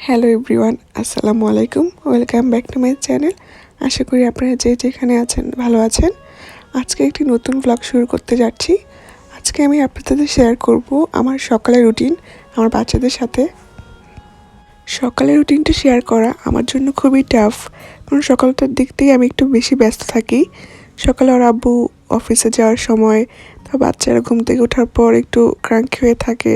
Hello everyone, আসসালামু আলাইকুম। Welcome back to my channel. আশা করি আপনারা যে যেখানে আছেন ভালো আছেন। আজকে একটি নতুন ব্লগ শুরু করতে যাচ্ছি। আজকে আমি আপনাদের সাথে শেয়ার করব আমার সকালের রুটিন আমার বাচ্চাদের সাথে। সকালের রুটিনটা শেয়ার করা আমার জন্য খুবই টাফ, কারণ সকালটার দিক থেকে আমি একটু বেশি ব্যস্ত থাকি। সকালে ওর আব্বু অফিসে যাওয়ার সময়, তো বাচ্চারা ঘুম থেকে ওঠার পর একটু ক্রাঙ্কি হয়ে থাকে,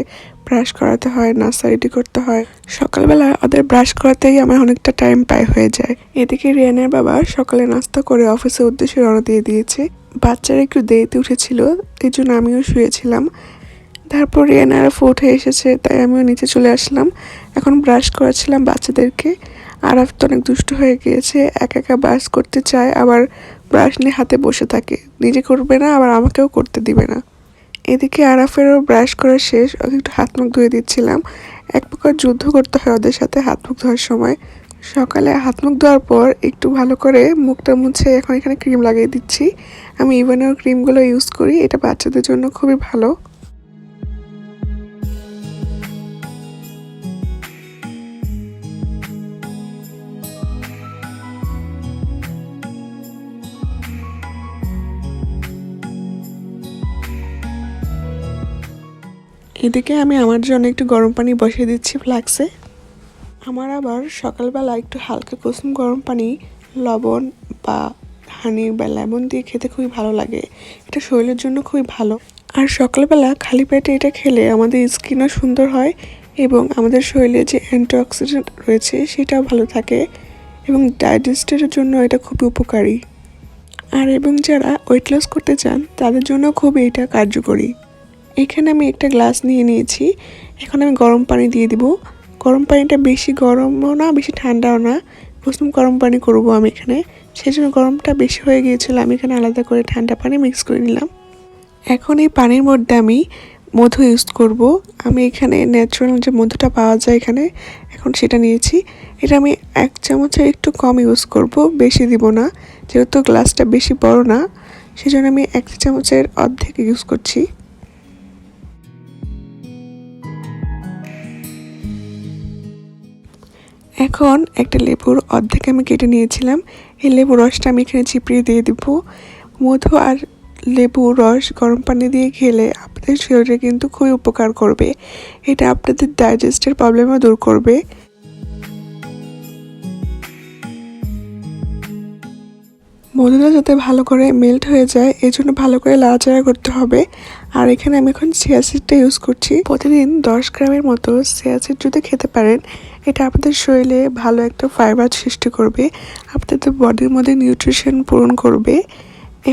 ব্রাশ করাতে হয়, নাস্তা রেডি করতে হয়। সকালবেলা ওদের ব্রাশ করাতেই আমার অনেকটা টাইম পায় হয়ে যায়। এদিকে রিয়ানের বাবা সকালে নাস্তা করে অফিসের উদ্দেশ্যে রওনা দিয়ে দিয়েছে। বাচ্চারা একটু দেরিতে উঠেছিল, এই জন্য আমিও শুয়েছিলাম। তারপর রিয়ানারা উঠে এসেছে, তাই আমিও নিচে চলে আসলাম। এখন ব্রাশ করাচ্ছিলাম বাচ্চাদেরকে। আরাফ তো অনেক দুষ্ট হয়ে গিয়েছে, একা একা ব্রাশ করতে চায়, আবার ব্রাশ নিয়ে হাতে বসে থাকে, নিজে করবে না আবার আমাকেও করতে দিবে না। এদিকে আরাফেরও ব্রাশ করা শেষ, ওকে একটু হাত মুখ ধুয়ে দিচ্ছিলাম। এক প্রকার যুদ্ধ করতে হয় ওদের সাথে হাত মুখ ধোয়ার সময়। সকালে হাত মুখ ধোয়ার পর একটু ভালো করে মুখটা মুছে এখন এখানে ক্রিম লাগিয়ে দিচ্ছি। আমি ইভানোর ক্রিমগুলো ইউজ করি, এটা বাচ্চাদের জন্য খুবই ভালো। এদিকে আমি আমার জন্য একটু গরম পানি বসিয়ে দিচ্ছি ফ্লাক্সে। আমার আবার সকালবেলা একটু হালকা কুসুম গরম পানি লবণ বা হানি বা লেমন দিয়ে খেতে খুবই ভালো লাগে। এটা শরীরের জন্য খুবই ভালো। আর সকালবেলা খালি পেটে এটা খেলে আমাদের স্কিনও সুন্দর হয় এবং আমাদের শরীরে যে অ্যান্টিঅক্সিডেন্ট রয়েছে সেটাও ভালো থাকে এবং ডাইজেস্টের জন্য এটা খুবই উপকারী। আর এবং যারা ওয়েট লস করতে চান তাদের জন্য খুবই এটা কার্যকরী। এখানে আমি একটা গ্লাস নিয়ে নিয়েছি, এখন আমি গরম পানি দিয়ে দিব। গরম পানিটা বেশি গরমও না বেশি ঠান্ডাও না, কুসুম গরম পানি করব আমি এখানে। সেই জন্য গরমটা বেশি হয়ে গিয়েছিল, আমি এখানে আলাদা করে ঠান্ডা পানি মিক্স করে নিলাম। এখন এই পানির মধ্যে আমি মধু ইউজ করব। আমি এখানে ন্যাচারাল যে মধুটা পাওয়া যায় এখানে, এখন সেটা নিয়েছি। এটা আমি 1 চামচের একটু কম ইউজ করব, বেশি দিব না, যেহেতু গ্লাসটা বেশি বড় না, সেজন্য আমি 1 চামচের অর্ধেক ইউজ করছি। এখন একটা লেবুর অর্ধেক আমি কেটে নিয়েছিলাম, এই লেবুর রসটা আমি এখানে চিপড়িয়ে দিয়ে দেবো। মধু আর লেবুর রস গরম পানি দিয়ে খেলে আপনাদের শরীরে কিন্তু খুবই উপকার করবে। এটা আপনাদের ডাইজেস্টের প্রবলেমও দূর করবে। মধুটা যাতে ভালো করে মেল্ট হয়ে যায় এই জন্য ভালো করে নাড়াচাড়া করতে হবে। আর এখানে আমি এখন চিয়া সিডটা ইউজ করছি। প্রতিদিন 10 গ্রামের মতো চিয়া সিড যদি খেতে পারেন, এটা আপনাদের শরীরে ভালো একটা ফাইবার সৃষ্টি করবে, আপনাদের বডির মধ্যে নিউট্রিশন পূরণ করবে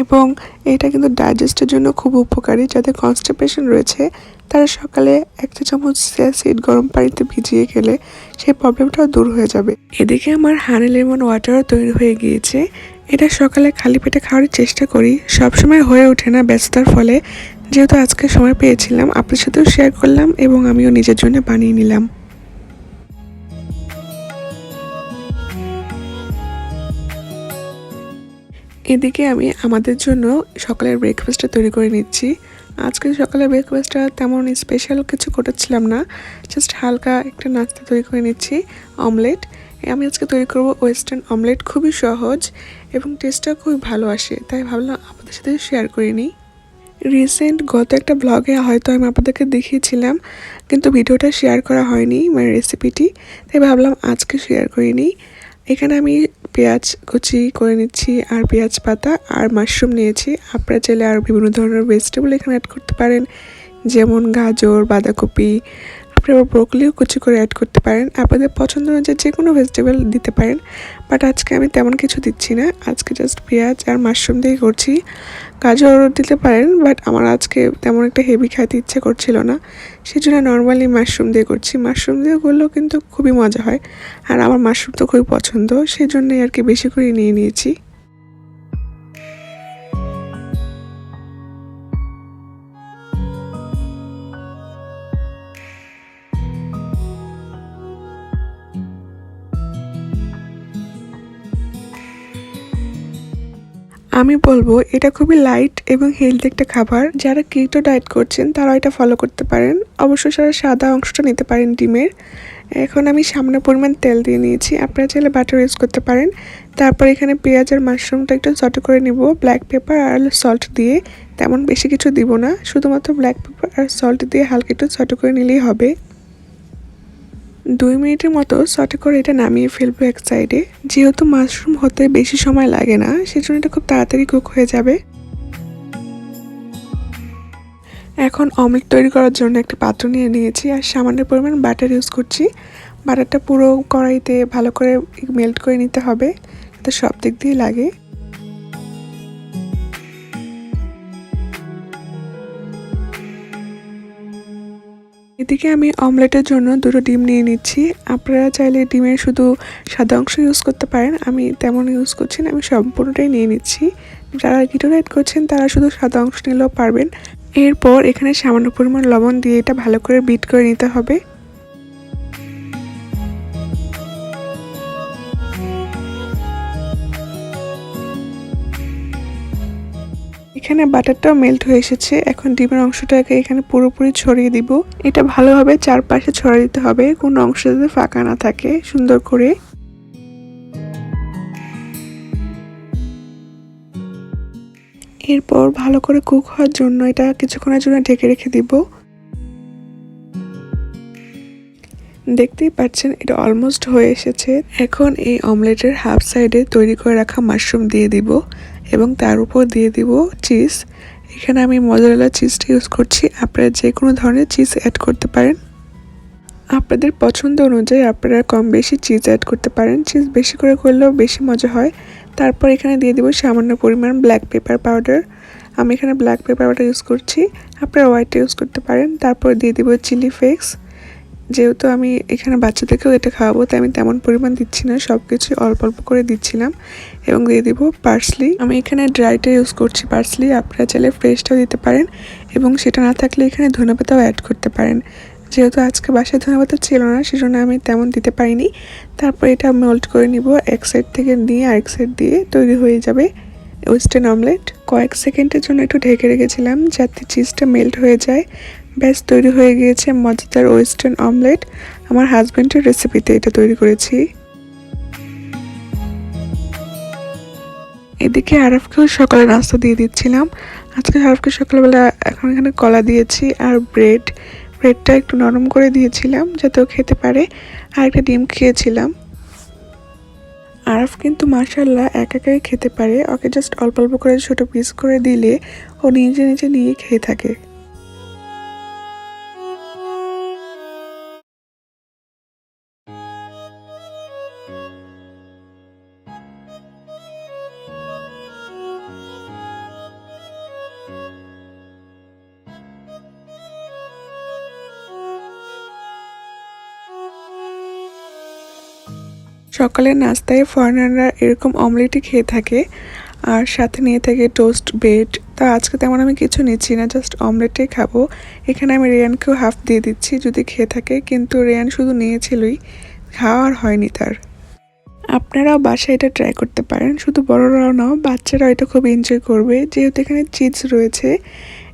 এবং এটা কিন্তু ডাইজেস্টের জন্য খুব উপকারী। যাদের কনস্টিপেশন রয়েছে তারা সকালে 1 চামচ চিয়া সিড গরম পানিতে ভিজিয়ে খেলে সেই প্রবলেমটাও দূর হয়ে যাবে। এদিকে আমার হানি লেমন ওয়াটারও তৈরি হয়ে গিয়েছে। এটা সকালে খালি পেটে খাওয়ার চেষ্টা করি, সবসময় হয়ে ওঠে না ব্যস্ততার ফলে। যেহেতু আজকে সময় পেয়েছিলাম আপনার সাথেও শেয়ার করলাম এবং আমিও নিজের জন্য বানিয়ে নিলাম। এদিকে আমি আমাদের জন্য সকালের ব্রেকফাস্টটা তৈরি করে নিচ্ছি। আজকে সকালের ব্রেকফাস্টটা তেমন স্পেশাল কিছু করেছিলাম না, জাস্ট হালকা একটা নাস্তা তৈরি করে নিচ্ছি, অমলেট। আমি আজকে তৈরি করব ওয়েস্টার্ন অমলেট, খুবই সহজ এবং টেস্টটাও খুবই ভালো আসে, তাই ভাবলাম আপনাদের সাথে শেয়ার করে নিই। রিসেন্ট গত একটা ব্লগে হয়তো আমি আপনাদেরকে দেখিয়েছিলাম, কিন্তু ভিডিওটা শেয়ার করা হয়নি, মানে রেসিপিটি, তাই ভাবলাম আজকে শেয়ার করে নিই। এখানে আমি পেঁয়াজ কুচি করে নিচ্ছি আর পেঁয়াজ পাতা আর মাশরুম নিয়েছি। আপনারা চাইলে আর বিভিন্ন ধরনের ভেজিটেবল এখানে অ্যাড করতে পারেন, যেমন গাজর, বাঁধাকপি, আপনি আবার ব্রোকলিও কুচি করে অ্যাড করতে পারেন। আপনাদের পছন্দ অনুযায়ী যে কোনো ভেজিটেবল দিতে পারেন, বাট আজকে আমি তেমন কিছু দিচ্ছি না, আজকে জাস্ট পেঁয়াজ আর মাশরুম দিয়ে করছি। গাজরও দিতে পারেন, বাট আমার আজকে তেমন একটা হেভি খাইতে ইচ্ছে করছিল না, সেই জন্য নর্মালি মাশরুম দিয়ে করছি। মাশরুম দিয়ে করলেও কিন্তু খুবই মজা হয়, আর আমার মাশরুম তো খুবই পছন্দ, সেই জন্যই আর কি বেশি করে নিয়ে নিয়েছি। আমি বলবো এটা খুবই লাইট এবং হেলদি একটা খাবার। যারা কিটো ডায়েট করছেন তারা এটা ফলো করতে পারেন। অবশ্যই সারা সাদা অংশটা নিতে পারেন ডিমের। এখন আমি সামান্য পরিমাণ তেল দিয়ে নিয়েছি, আপনারা চাইলে বাটার ইউজ করতে পারেন। তারপর এখানে পেঁয়াজ আর মাশরুমটা একটু সটে করে নিব ব্ল্যাক পেপার আর সল্ট দিয়ে। তেমন বেশি কিছু দিব না, শুধুমাত্র ব্ল্যাক পেপার আর সল্ট দিয়ে হালকা একটু সটে করে নিলেই হবে। 2 মিনিটের মতো সটে করে এটা নামিয়ে ফেলবো এক সাইডে। যেহেতু মাশরুম হতে বেশি সময় লাগে না, সেজন্য এটা খুব তাড়াতাড়ি কুক হয়ে যাবে। এখন অমলেট তৈরি করার জন্য একটা পাত্র নিয়ে নিয়েছি আর সামান্য পরিমাণ বাটার ইউজ করছি। বাটারটা পুরো কড়াইতে ভালো করে মেল্ট করে নিতে হবে, যাতে সব দিক দিয়ে লাগে। এদিকে আমি অমলেটের জন্য 2টো ডিম নিয়ে নিচ্ছি। আপনারা চাইলে ডিমের শুধু সাদা অংশ ইউজ করতে পারেন, আমি তেমন ইউজ করছি না, আমি সম্পূর্ণটাই নিয়ে নিচ্ছি। যারা কিটো ডায়েট করছেন তারা শুধু সাদা অংশ নিলেও পারবেন। এরপর এখানে সামান্য পরিমাণ লবণ দিয়ে এটা ভালো করে বিট করে নিতে হবে। এখানে বাটারটাও মেল্ট হয়ে এসেছে। এখন ডিমের অংশটাকে এখানে পুরোপুরি ছড়িয়ে দিব। এটা ভালোভাবে চারপাশে ছড়িয়ে দিতে হবে, কোনো অংশ যাতে ফাঁকা না থাকে, সুন্দর করে। এরপর ভালো করে কুক হওয়ার জন্য এটা কিছুক্ষণের জন্য ঢেকে রেখে দিব। দেখতেই পাচ্ছেন এটা অলমোস্ট হয়ে এসেছে। এখন এই অমলেটের হাফ সাইডে তৈরি করে রাখা মাশরুম দিয়ে দিব এবং তার উপর দিয়ে দিব চিজ। এখানে আমি মজারেলা চিজটা ইউজ করছি, আপনারা যে কোনো ধরনের চিজ অ্যাড করতে পারেন। আপনাদের পছন্দ অনুযায়ী আপনারা কম বেশি চিজ অ্যাড করতে পারেন, চিজ বেশি করে করলেও বেশি মজা হয়। তারপর এখানে দিয়ে দিব সামান্য পরিমাণ ব্ল্যাক পেপার পাউডার। আমি এখানে ব্ল্যাক পেপার পাউডার ইউজ করছি, আপনারা হোয়াইট ইউজ করতে পারেন। তারপর দিয়ে দিব চিলি ফ্লেক্স। যেহেতু আমি এখানে বাচ্চাদেরকেও এটা খাওয়াবো, তাই আমি তেমন পরিমাণ দিচ্ছি না, সব কিছু অল্প অল্প করে দিচ্ছিলাম। এবং দিয়ে দিব পার্সলি। আমি এখানে ড্রাইটা ইউজ করছি পার্সলি, আপনারা চাইলে ফ্রেশটাও দিতে পারেন এবং সেটা না থাকলে এখানে ধনেপাতাও অ্যাড করতে পারেন। যেহেতু আজকে বাসায় ধনেপাতা ছিল না, সেজন্য আমি তেমন দিতে পারিনি। তারপর এটা মেল্ট করে নিব, এক সাইড থেকে নিয়ে আরেক সাইড দিয়ে তৈরি হয়ে যাবে ওয়েস্টার্ন অমলেট। কয়েক সেকেন্ডের জন্য একটু ঢেকে রেখেছিলাম যাতে চিজটা মেল্ট হয়ে যায়। ব্যাস তৈরি হয়ে গিয়েছে মজাদার ওয়েস্টার্ন অমলেট। আমার হাজব্যান্ডের রেসিপিতে এটা তৈরি করেছি। এদিকে আরফকেও সকালে নাস্তা দিয়ে দিচ্ছিলাম। আজকে আরফকে সকালবেলা এখন এখানে কলা দিয়েছি আর ব্রেডটা একটু নরম করে দিয়েছিলাম যাতে ও খেতে পারে, আর একটা ডিম খেয়েছিলাম। আরফ কিন্তু মাশাআল্লাহ একাই খেতে পারে, ওকে জাস্ট অল্প অল্প করে ছোট পিস করে দিলে ও নিজে নিজে নিয়ে খেয়ে থাকে। সকালের নাস্তায় ফরেনাররা এরকম অমলেটই খেয়ে থাকে আর সাথে নিয়ে থাকে টোস্ট ব্রেড। তা আজকে তেমন আমি কিছু নিচ্ছি না, জাস্ট অমলেটটাই খাবো। এখানে আমি রেয়ানকেও হাফ দিয়ে দিচ্ছি যদি খেয়ে থাকে, কিন্তু রেয়ান শুধু নিয়েছিলই, খাওয়া আর হয়নি তার। আপনারাও বাসায় এটা ট্রাই করতে পারেন, শুধু বড়রাও নাও, বাচ্চারাও এটা খুব এনজয় করবে। যেহেতু এখানে চিজ রয়েছে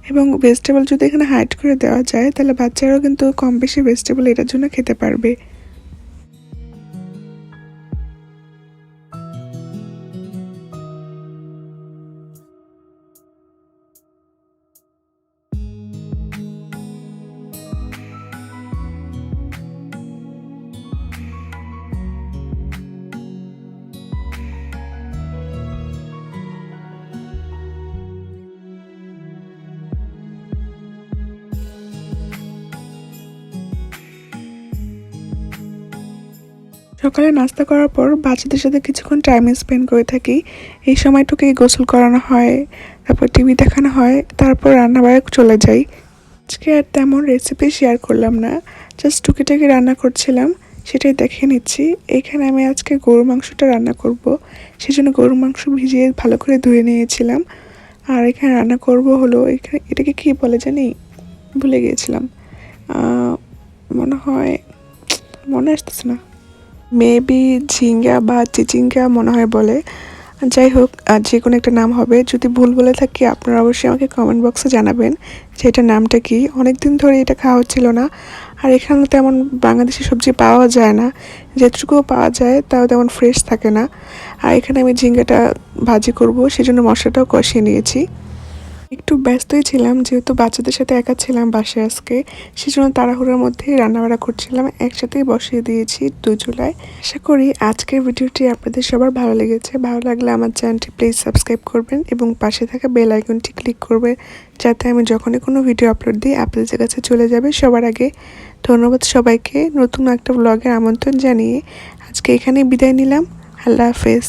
এবং ভেজিটেবল যদি এখানে হাইড করে দেওয়া যায়, তাহলে বাচ্চারাও কিন্তু কম বেশি ভেজিটেবল এটার জন্য খেতে পারবে। সকালে নাস্তা করার পর বাচ্চাদের সাথে কিছুক্ষণ টাইম স্পেন্ড করে থাকি। এই সময়টুকুই গোসল করানো হয়, তারপর টিভি দেখানো হয়, তারপর রান্নাবাড়ি চলে যাই। আজকে আর তেমন রেসিপি শেয়ার করলাম না, জাস্ট টুকিটাকি রান্না করছিলাম, সেটাই দেখে নিচ্ছি। এখানে আমি আজকে গরুর মাংসটা রান্না করব, সেজন্য গরুর মাংস ভিজিয়ে ভালো করে ধুয়ে নিয়েছিলাম। আর এখানে রান্না করব হলো, এখানে এটাকে কী বলে জানি, ভুলে গিয়েছিলাম। মনে আসতেছে না, মেবি ঝিঙ্গা বা চিচিঙ্গা মনে হয় বলে। যাই হোক, যে কোনো একটা নাম হবে। যদি ভুল বলে থাকি আপনারা অবশ্যই আমাকে কমেন্ট বক্সে জানাবেন যে এটার নামটা কী। অনেক দিন ধরে এটা খাওয়া হচ্ছিল না, আর এখানে তেমন বাংলাদেশি সবজি পাওয়া যায় না, যেটুকুও পাওয়া যায় তাও তেমন ফ্রেশ থাকে না। আর এখানে আমি ঝিঙ্গাটা ভাজি করব, সেজন্য মশলাটাও কষিয়ে নিয়েছি। একটু ব্যস্তই ছিলাম, যেহেতু বাচ্চাদের সাথে একা ছিলাম বাসায় আজকে, সেজন্য তাড়াহুড়োর মধ্যেই রান্নাবাড়া করছিলাম। একসাথেই বসিয়ে দিয়েছি 2 চুলায়। আশা করি আজকের ভিডিওটি আপনাদের সবার ভালো লেগেছে। ভালো লাগলে আমার চ্যানেলটি প্লিজ সাবস্ক্রাইব করবেন এবং পাশে থাকা বেল আইকনটি ক্লিক করবেন, যাতে আমি যখনই কোনো ভিডিও আপলোড দিই আপনাদের কাছে চলে যাবে সবার আগে। ধন্যবাদ সবাইকে। নতুন একটা ব্লগের আমন্ত্রণ জানিয়ে আজকে এখানেই বিদায় নিলাম। আল্লাহ হাফেজ।